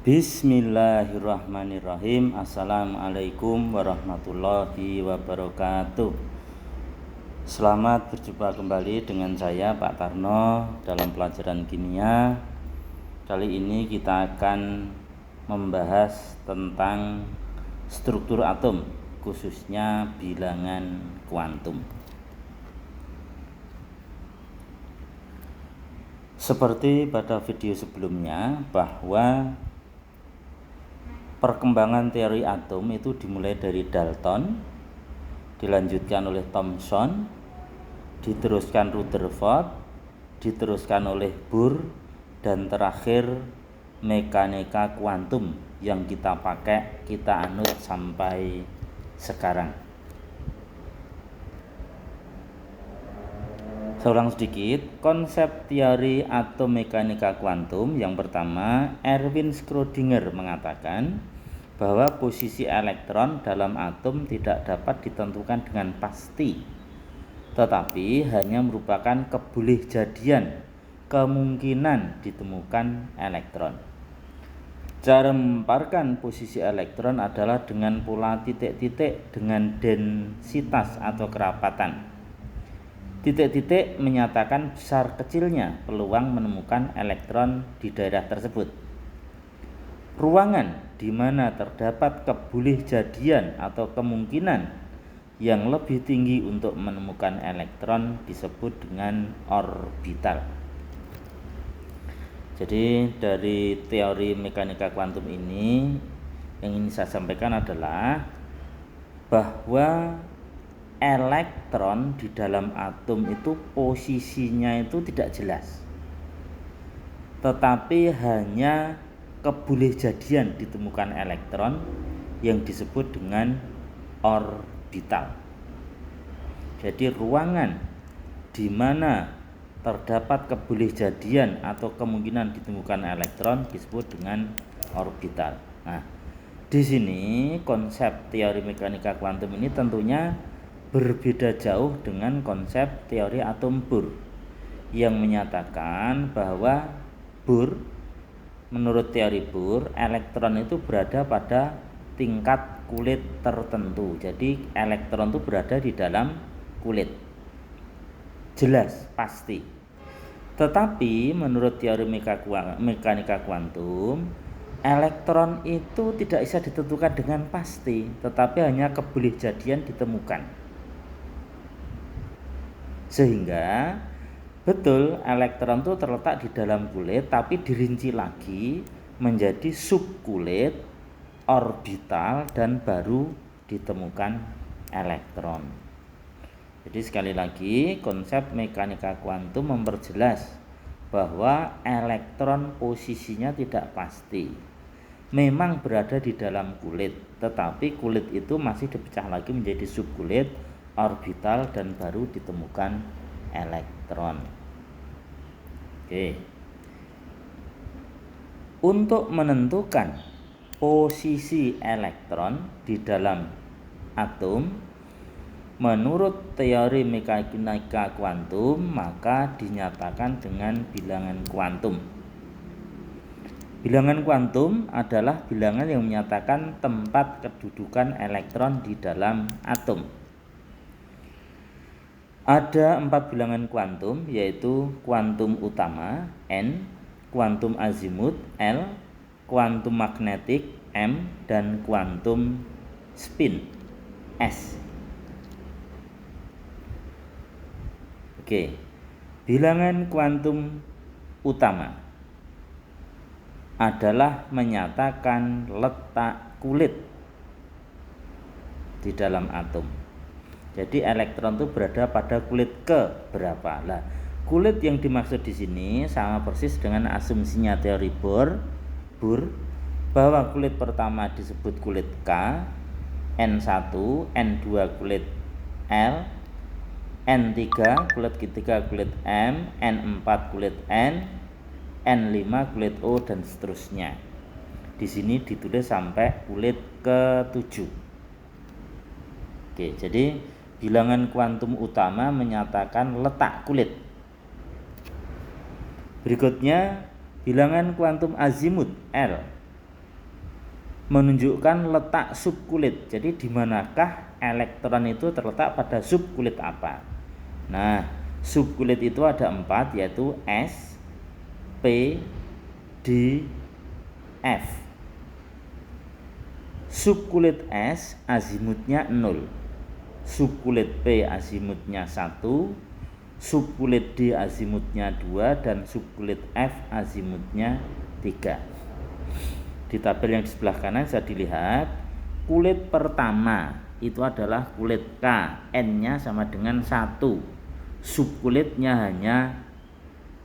Bismillahirrahmanirrahim. Assalamualaikum warahmatullahi wabarakatuh. Selamat berjumpa kembali dengan saya Pak Tarno dalam pelajaran kimia. Kali ini kita akan membahas tentang struktur atom, khususnya bilangan kuantum. Seperti pada video sebelumnya, bahwa perkembangan teori atom itu dimulai dari Dalton, dilanjutkan oleh Thomson, diteruskan Rutherford, diteruskan oleh Bohr, dan terakhir mekanika kuantum yang kita pakai, kita anut sampai sekarang. Seorang sedikit konsep teori atom mekanika kuantum. Yang pertama, Erwin Schrödinger mengatakan bahwa posisi elektron dalam atom tidak dapat ditentukan dengan pasti, tetapi hanya merupakan kebolehjadian, kemungkinan ditemukan elektron. Cara memaparkan posisi elektron adalah dengan pola titik-titik dengan densitas atau kerapatan. Titik-titik menyatakan besar kecilnya peluang menemukan elektron di daerah tersebut. Ruangan di mana terdapat kebolehjadian atau kemungkinan yang lebih tinggi untuk menemukan elektron disebut dengan orbital. Jadi dari teori mekanika kuantum ini yang ingin saya sampaikan adalah bahwa elektron di dalam atom itu posisinya itu tidak jelas, tetapi hanya kebolehjadian ditemukan elektron yang disebut dengan orbital. Jadi ruangan di mana terdapat kebolehjadian atau kemungkinan ditemukan elektron disebut dengan orbital. Nah, di sini konsep teori mekanika kuantum ini tentunya berbeda jauh dengan konsep teori atom Bohr yang menyatakan bahwa menurut teori Bohr, elektron itu berada pada tingkat kulit tertentu. Jadi elektron itu berada di dalam kulit, jelas, pasti. Tetapi menurut teori mekanika kuantum, elektron itu tidak bisa ditentukan dengan pasti, tetapi hanya kebolehjadian ditemukan. Sehingga betul, elektron itu terletak di dalam kulit, tapi dirinci lagi menjadi subkulit, orbital, dan baru ditemukan elektron. Jadi sekali lagi, konsep mekanika kuantum memperjelas bahwa elektron posisinya tidak pasti. Memang berada di dalam kulit, tetapi kulit itu masih dipecah lagi menjadi subkulit, orbital, dan baru ditemukan elektron. Oke. Untuk menentukan posisi elektron di dalam atom, menurut teori mekanika kuantum, maka dinyatakan dengan bilangan kuantum. Bilangan kuantum adalah bilangan yang menyatakan tempat kedudukan elektron di dalam atom. Ada 4 bilangan kuantum, yaitu kuantum utama N, kuantum azimut L, kuantum magnetik M, dan kuantum spin S. Oke. Bilangan kuantum utama adalah menyatakan letak kulit di dalam atom. Jadi elektron itu berada pada kulit ke berapa? Lah, kulit yang dimaksud di sini sama persis dengan asumsinya teori Bohr bahwa kulit pertama disebut kulit K, N1, N2 kulit L, N3 kulit ketiga kulit M, N4 kulit N, N5 kulit O, dan seterusnya. Di sini ditulis sampai kulit ke-7. Oke, jadi bilangan kuantum utama menyatakan letak kulit. Berikutnya bilangan kuantum azimut L menunjukkan letak subkulit. Jadi di manakah elektron itu terletak pada subkulit apa? Nah, subkulit itu ada 4, yaitu S, P, D, F. Subkulit S azimutnya 0, subkulit P azimutnya 1, subkulit D azimutnya 2, dan subkulit F azimutnya 3. Di tabel yang di sebelah kanan bisa dilihat kulit pertama itu adalah kulit K, N-nya sama dengan 1, subkulitnya hanya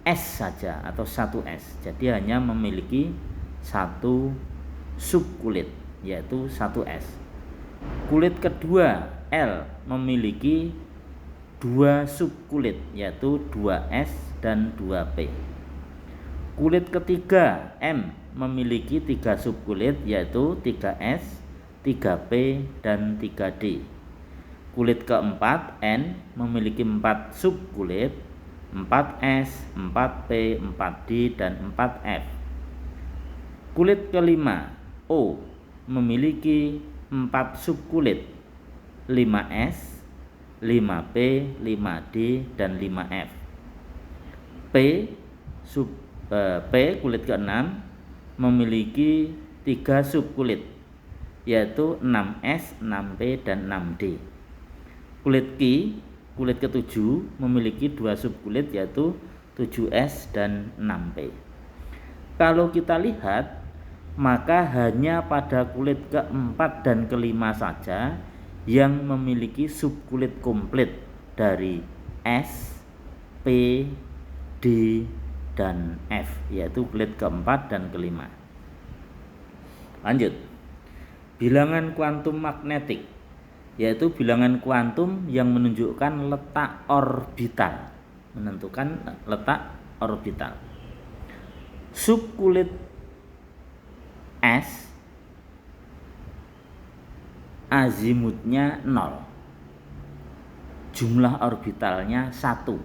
S saja atau 1S, jadi hanya memiliki 1 subkulit yaitu 1S. Kulit kedua L memiliki 2 subkulit yaitu 2S dan 2P. Kulit ketiga M memiliki 3 subkulit yaitu 3S, 3P, dan 3D. Kulit keempat N memiliki 4 subkulit, 4S, 4P, 4D, dan 4F. Kulit kelima O memiliki 4 subkulit, 5S, 5P, 5D, dan 5F. P kulit keenam memiliki 3 subkulit yaitu 6S, 6P, dan 6D. Kulit ketujuh memiliki 2 subkulit yaitu 7S dan 6P. Kalau kita lihat, maka hanya pada kulit keempat dan kelima saja yang memiliki subkulit komplit dari S, P, D, dan F, yaitu kulit keempat dan kelima. Lanjut, bilangan kuantum magnetik, yaitu bilangan kuantum yang menunjukkan letak orbital, menentukan letak orbital. Subkulit S azimutnya 0, jumlah orbitalnya 1.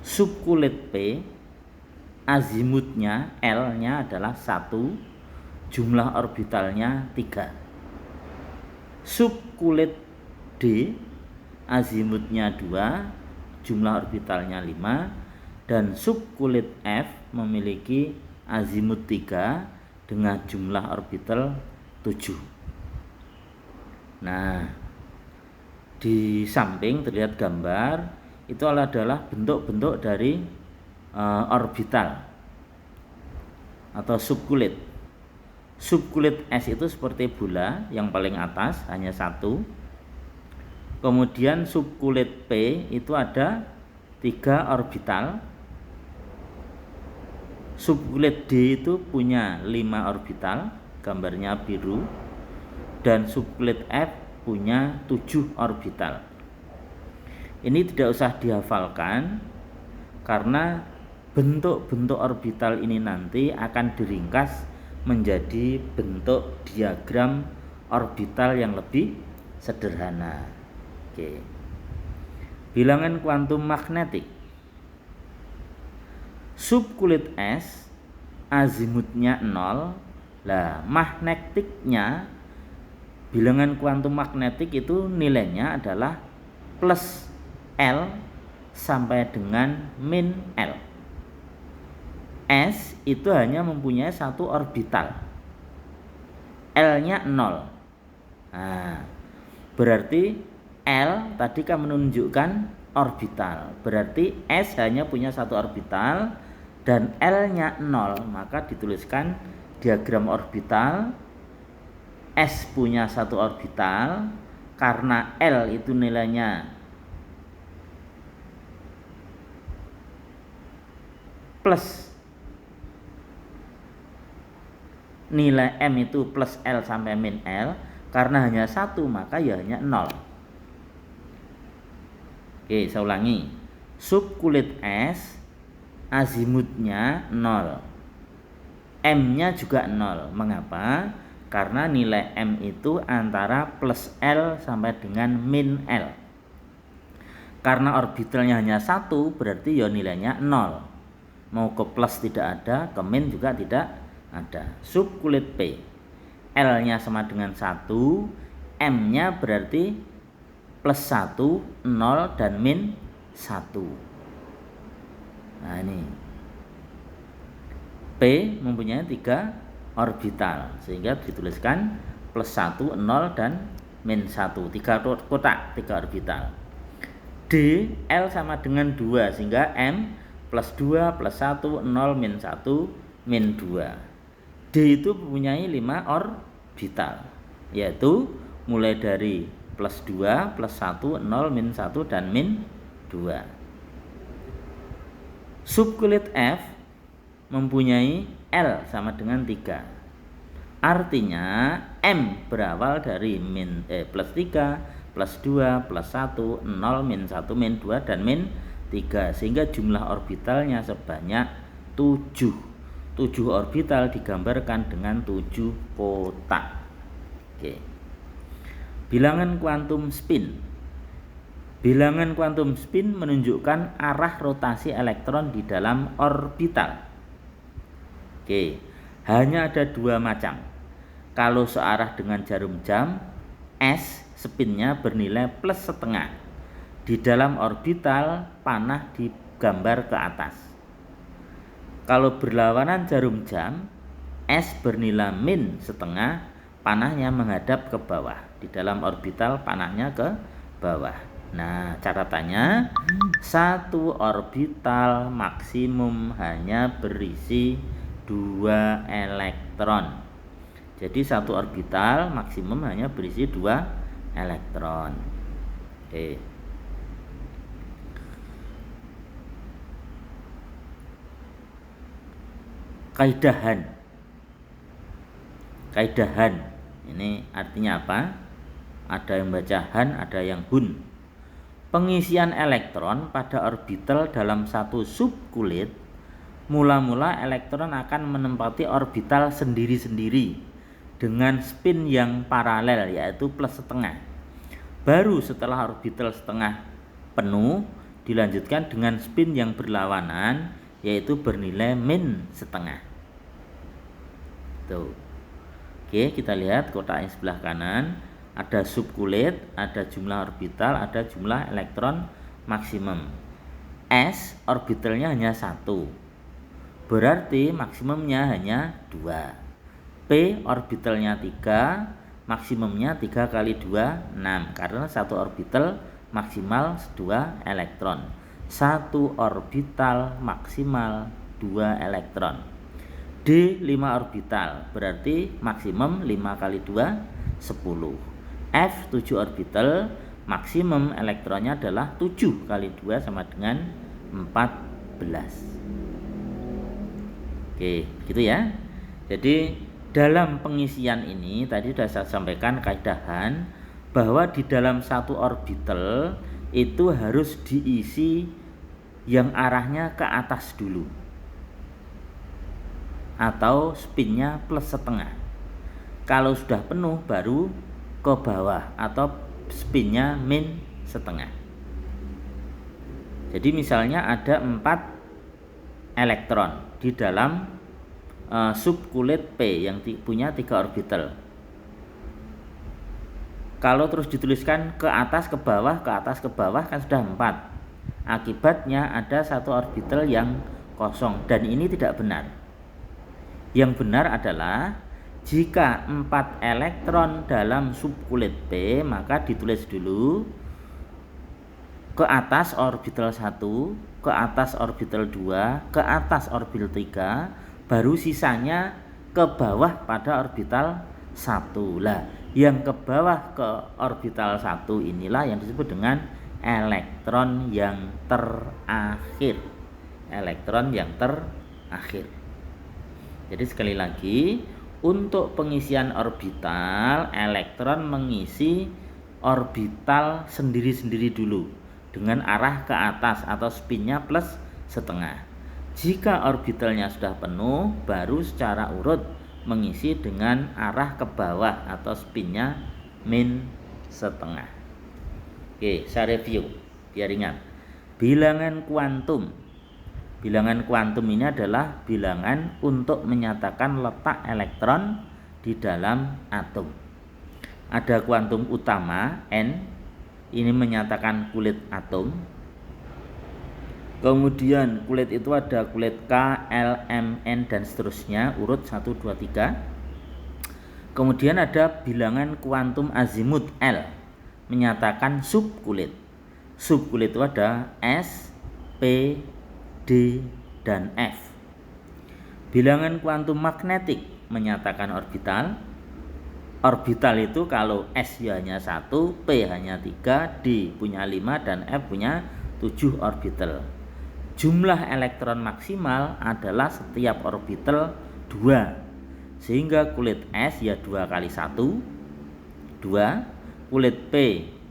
Subkulit P azimutnya L-nya adalah 1, jumlah orbitalnya 3. Subkulit D azimutnya 2, jumlah orbitalnya 5, dan subkulit F memiliki azimut 3 dengan jumlah orbital 7. Nah, di samping terlihat gambar itu adalah bentuk-bentuk dari orbital atau subkulit. Subkulit S itu seperti bola, yang paling atas hanya 1. Kemudian subkulit P itu ada 3 orbital. Subkulit D itu punya 5 orbital, gambarnya biru. Dan subkulit F punya 7 orbital. Ini tidak usah dihafalkan karena bentuk-bentuk orbital ini nanti akan diringkas menjadi bentuk diagram orbital yang lebih sederhana. Oke. Bilangan kuantum magnetik. Subkulit S azimutnya 0. Lah, magnetiknya, bilangan kuantum magnetik itu nilainya adalah plus L sampai dengan min L. S itu hanya mempunyai 1 orbital, L-nya 0. Nah, berarti L tadi kan menunjukkan orbital, berarti S hanya punya 1 orbital dan L-nya 0, maka dituliskan diagram orbital. S punya 1 orbital, karena L itu nilainya plus nilai M itu plus L sampai min L, karena hanya 1 maka ya hanya 0. Oke, saya ulangi. Subkulit S azimutnya 0, M-nya juga 0. Mengapa? Karena nilai M itu antara plus L sampai dengan min L. Karena orbitalnya hanya 1, berarti ya nilainya 0. Mau ke plus tidak ada, ke min juga tidak ada. Subkulit P. L-nya sama dengan 1, M-nya berarti plus 1, 0, dan min 1. Nah ini P mempunyai 3 orbital, sehingga dituliskan plus 1, 0, dan min 1, 3 kotak, 3 orbital. D, L sama dengan 2, sehingga M plus 2 plus 1, 0, min 1, min 2. D itu mempunyai 5 orbital, yaitu mulai dari plus 2, plus 1, 0, min 1, dan min 2. Subkulit F mempunyai L sama dengan 3. Artinya M berawal dari plus 3, plus 2, plus 1, 0, min 1, min 2, dan min 3. Sehingga jumlah orbitalnya sebanyak 7. 7 orbital digambarkan dengan 7 kotak. Oke. Bilangan kuantum spin. Bilangan kuantum spin menunjukkan arah rotasi elektron di dalam orbital. Oke, hanya ada 2 macam. Kalau searah dengan jarum jam, S spinnya bernilai plus setengah. Di dalam orbital, panah digambar ke atas. Kalau berlawanan jarum jam, S bernilai min setengah, panahnya menghadap ke bawah. Di dalam orbital, panahnya ke bawah. Nah, catatannya, satu orbital maksimum hanya berisi 2 elektron. Jadi satu orbital maksimum hanya berisi 2 elektron. Oke. Kaidahan. Kaidahan ini artinya apa? Ada yang baca han, ada yang hun. Pengisian elektron pada orbital dalam satu subkulit, mula-mula elektron akan menempati orbital sendiri-sendiri dengan spin yang paralel, yaitu plus setengah. Baru setelah orbital setengah penuh, dilanjutkan dengan spin yang berlawanan, yaitu bernilai min setengah. Tuh. Oke, kita lihat kotak yang sebelah kanan. Ada subkulit, ada jumlah orbital, ada jumlah elektron maksimum. S orbitalnya hanya 1, berarti maksimumnya hanya 2. P orbitalnya 3, maksimumnya 3 kali 2, 6. Karena satu orbital maksimal 2 elektron. Satu orbital maksimal 2 elektron. D 5 orbital, berarti maksimum 5 kali 2, 10. F 7 orbital, maksimum elektronnya adalah 7 kali 2 sama dengan 14. Oke, gitu ya. Jadi dalam pengisian ini tadi sudah saya sampaikan kaidahan bahwa di dalam satu orbital itu harus diisi yang arahnya ke atas dulu, atau spinnya plus setengah. Kalau sudah penuh baru ke bawah, atau spinnya min setengah. Jadi misalnya ada 4 elektron di dalam subkulit P yang punya 3 orbital. Kalau terus dituliskan ke atas ke bawah, ke atas ke bawah, kan sudah 4. Akibatnya ada satu orbital yang kosong, dan ini tidak benar. Yang benar adalah jika 4 elektron dalam subkulit P, maka ditulis dulu ke atas orbital 1, ke atas orbital 2, ke atas orbital 3, baru sisanya ke bawah pada orbital 1. Lah, yang ke bawah ke orbital 1 inilah yang disebut dengan elektron yang terakhir. Elektron yang terakhir. Jadi sekali lagi, untuk pengisian orbital, elektron mengisi orbital sendiri-sendiri dulu dengan arah ke atas atau spinnya plus setengah. Jika orbitalnya sudah penuh, baru secara urut mengisi dengan arah ke bawah atau spinnya min setengah. Oke, saya review biar ingat. Bilangan kuantum. Bilangan kuantum ini adalah bilangan untuk menyatakan letak elektron di dalam atom. Ada kuantum utama N, ini menyatakan kulit atom. Kemudian kulit itu ada kulit K, L, M, N dan seterusnya, urut 1, 2, 3. Kemudian ada bilangan kuantum azimut L, menyatakan subkulit. Subkulit itu ada S, P, D, dan F. Bilangan kuantum magnetik menyatakan orbital. Orbital itu kalau S hanya 1, P hanya 3, D punya 5, dan F punya 7 orbital. Jumlah elektron maksimal adalah setiap orbital 2. Sehingga kulit S ya 2 kali 1, 2. Kulit P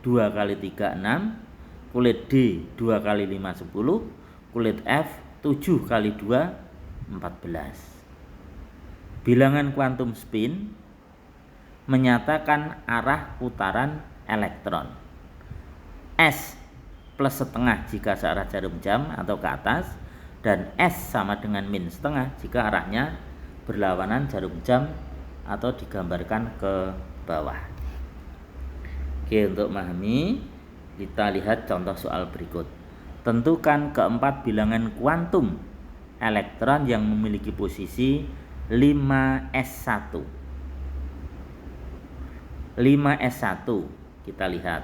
2 kali 3, 6. Kulit D 2 kali 5, 10. Kulit F 7 kali 2, 14. Bilangan kuantum spin menyatakan arah putaran elektron. S plus setengah jika searah jarum jam atau ke atas, dan S sama dengan min setengah jika arahnya berlawanan jarum jam atau digambarkan ke bawah. Oke, untuk memahami kita lihat contoh soal berikut. Tentukan keempat bilangan kuantum elektron yang memiliki posisi 5s1. 5s1 kita lihat.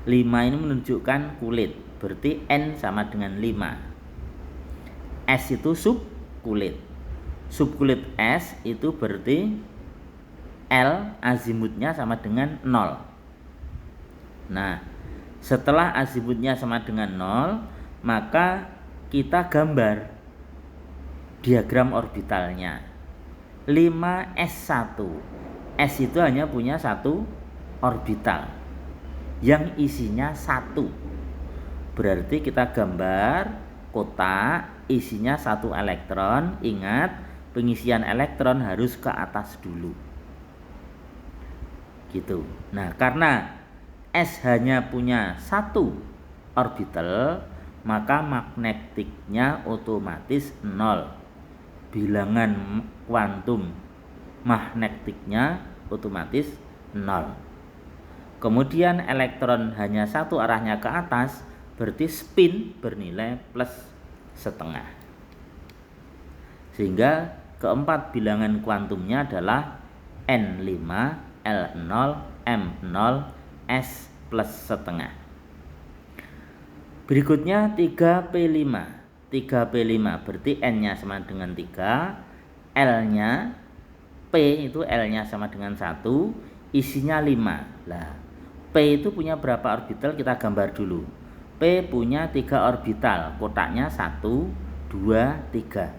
5 ini menunjukkan kulit, berarti N sama dengan 5. S itu subkulit. Subkulit S itu berarti L azimutnya sama dengan 0. Nah, setelah azimutnya sama dengan 0, maka kita gambar diagram orbitalnya. 5s1. S itu hanya punya satu orbital yang isinya 1. Berarti kita gambar kotak isinya 1 elektron. Ingat, pengisian elektron harus ke atas dulu. Gitu. Nah, karena S hanya punya 1 orbital, maka magnetiknya otomatis 0. Bilangan kuantum magnetiknya otomatis 0. Kemudian elektron hanya 1 arahnya ke atas, berarti spin bernilai plus setengah. Sehingga keempat bilangan kuantumnya adalah N5, L0, M0, S plus setengah. Berikutnya 3P5. 3P5 berarti N-nya sama dengan 3, L-nya P itu L-nya sama dengan 1, isinya 5. Lah, P itu punya berapa orbital? Kita gambar dulu. P punya 3 orbital, kotaknya 1, 2, 3.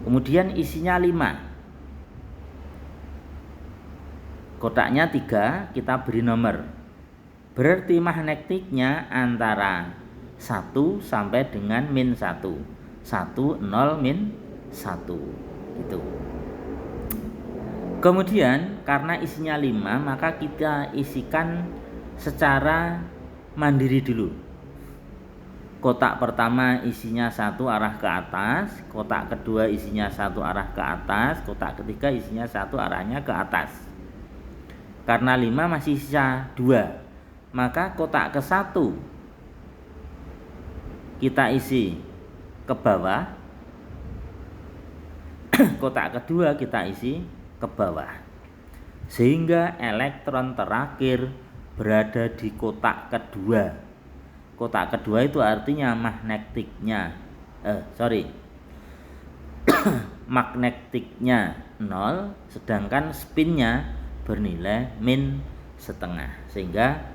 Kemudian isinya 5. Kotaknya 3, kita beri nomor. Berarti magnetiknya antara 1 sampai dengan min 1. 1, 0, min 1. Gitu. Kemudian karena isinya 5, maka kita isikan secara mandiri dulu. Kotak pertama isinya 1 arah ke atas, kotak kedua isinya 1 arah ke atas, kotak ketiga isinya 1 arahnya ke atas. Karena 5 masih sisa 2, maka kotak ke-1 kita isi ke bawah, kotak kedua kita isi ke bawah, sehingga elektron terakhir berada di kotak kedua. Kotak kedua itu artinya magnetiknya magnetiknya 0, sedangkan spinnya bernilai min setengah, sehingga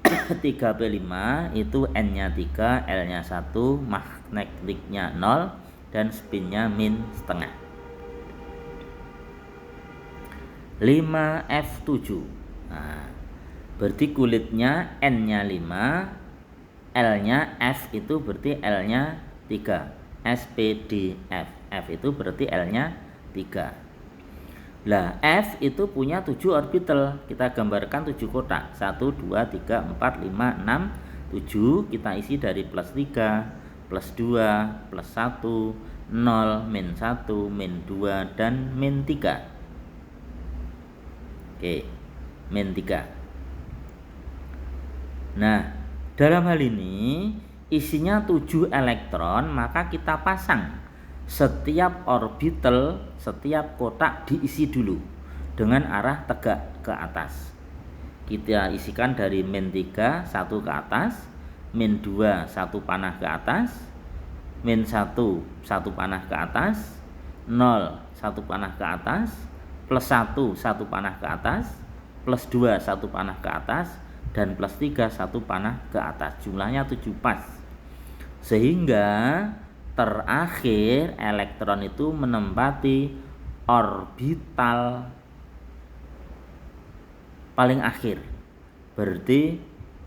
3P5 itu N-nya 3, L-nya 1, magnetiknya 0, dan spinnya min setengah. 5F7. Nah, berarti kulitnya N-nya 5, L-nya F itu berarti L-nya 3. SPDF. F itu berarti L-nya 3. Lah, F itu punya 7 orbital. Kita gambarkan 7 kotak. 1, 2, 3, 4, 5, 6, 7. Kita isi dari plus 3, plus 2, plus 1, 0, min 1, min 2, dan min 3. Oke, min 3. Nah, dalam hal ini isinya 7 elektron, maka kita pasang setiap orbital, setiap kotak diisi dulu dengan arah tegak ke atas. Kita isikan dari min 3 1 ke atas, min 2 1 panah ke atas, min 1 1 panah ke atas, 0 1 panah ke atas, plus 1 1 panah ke atas, plus 2 1 panah ke atas, dan plus 3 1 panah ke atas. Jumlahnya 7 pas. Sehingga terakhir elektron itu menempati orbital paling akhir. Berarti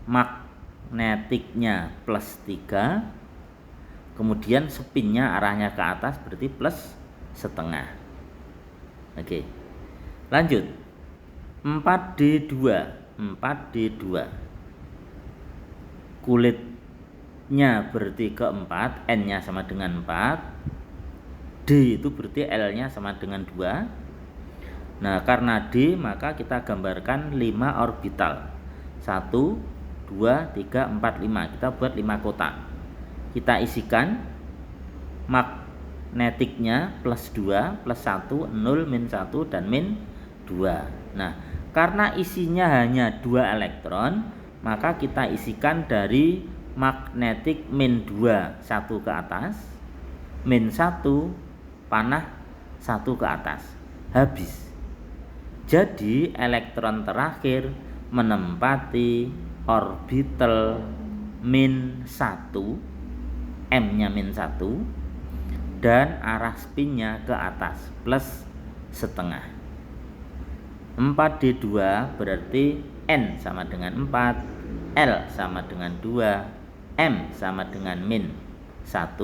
magnetiknya plus 3, kemudian spinnya arahnya ke atas, berarti plus setengah. Oke, lanjut. 4D2. Kulitnya berarti keempat, N-nya sama dengan 4, D itu berarti L-nya sama dengan 2. Nah, karena D maka kita gambarkan 5 orbital. 1, 2, 3, 4, 5. Kita buat 5 kotak. Kita isikan magnetiknya plus 2, plus 1, 0, min 1, dan min 2. Nah, karena isinya hanya 2 elektron, maka kita isikan dari magnetik min 2 1 ke atas, min 1 panah 1 ke atas. Habis. Jadi elektron terakhir menempati orbital min 1, M-nya min 1, dan arah spinnya ke atas plus setengah. 4D2 berarti N sama dengan 4, L sama dengan 2, M sama dengan min 1,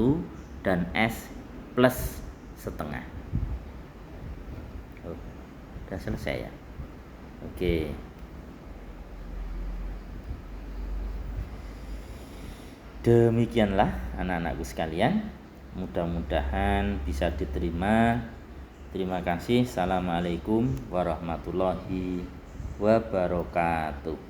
dan S plus setengah. Sudah selesai ya. Oke. Demikianlah anak-anakku sekalian. Mudah-mudahan bisa diterima. Terima kasih. Assalamualaikum warahmatullahi wabarakatuh.